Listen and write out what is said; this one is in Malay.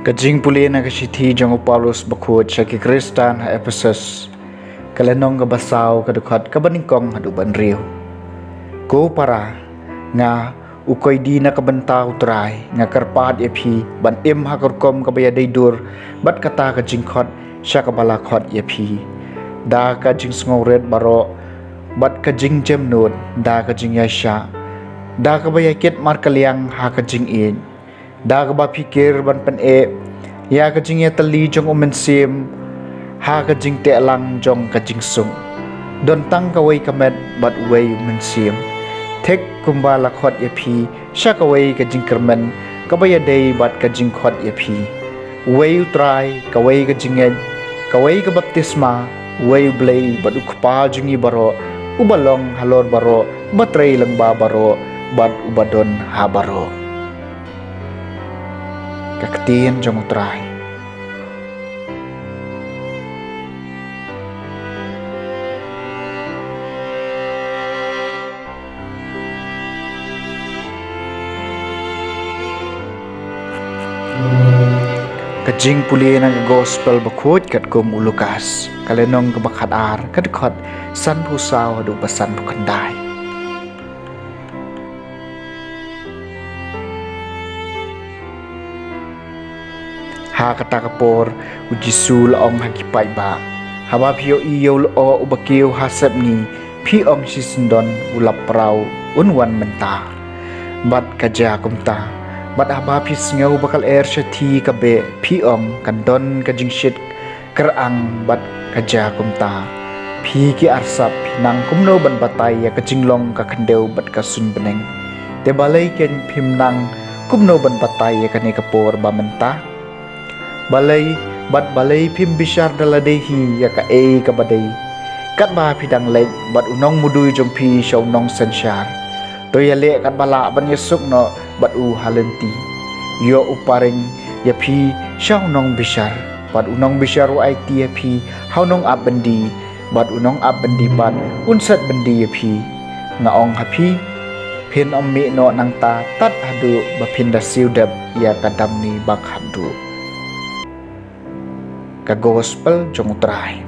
Kajing puli na kasiti jong Paulus bakut sa Kristan ha Ephesus kalenong kabasaw kadukhat kabaningkong haduban riyo. Ko para nga ukoy di na kabanta utray nga karpad epi ban im hakurkom kabayaday dur bat kata kajing khot siya kabalakot epi da kajing sngawret baro bat kajing jemnun da kajing yasya da kabayakit markaliang ha kajing in da ba pikir ban pen ya kajing ya tali jong umensim ha kajing te lang jong kajing sung don tang kawai kamet bat way umensim tek kumbala khot ya phi sha kawai kajing kermen kabaya day bat kajing khot ya phi way utrai kawai kajing ed kawai ka baptisma way blay bat ukpa jingi baro ubalong halor baro batray lang ba baro bat ubadon ha baro kaktian jong utray. Kajing puli ng gospel bakut kat kum ulukas kalenong kabakat ar kadkot san pusaw hadu basan bukanday. Ha kata kapor ujisul ong hakipay ba haba pio iyo o ubakiw hasab ni pi ong sisundon ulap raw unwan menta bat kaja kumta bat haba pi singaw bakal siya ti kabe pi ong kandon kajing shit kerang bat kaja kumta pi ki arsap nang kumno ban batay ya kajinglong kakandew bat kasun beneng te balay ken pimnang kumno ban batay ya kani kapor ba menta balay bat balay pim bishar daladehi ya ka kabaday kat ba pidang leg bat unong muduy jong pi shaw nong sensyar to ya le kat bala ban yesuk no bat u halenti yo uparing ya pi shaw nong bishar bat unong bishar wa it ya pi haw nong abandi bat unong abandi bat unsat bandi ya pi ngaong hapi pin om mi no nang ta tat hadu ba pinda siudab ya kadam ni bak hadu ka gospel jong utray.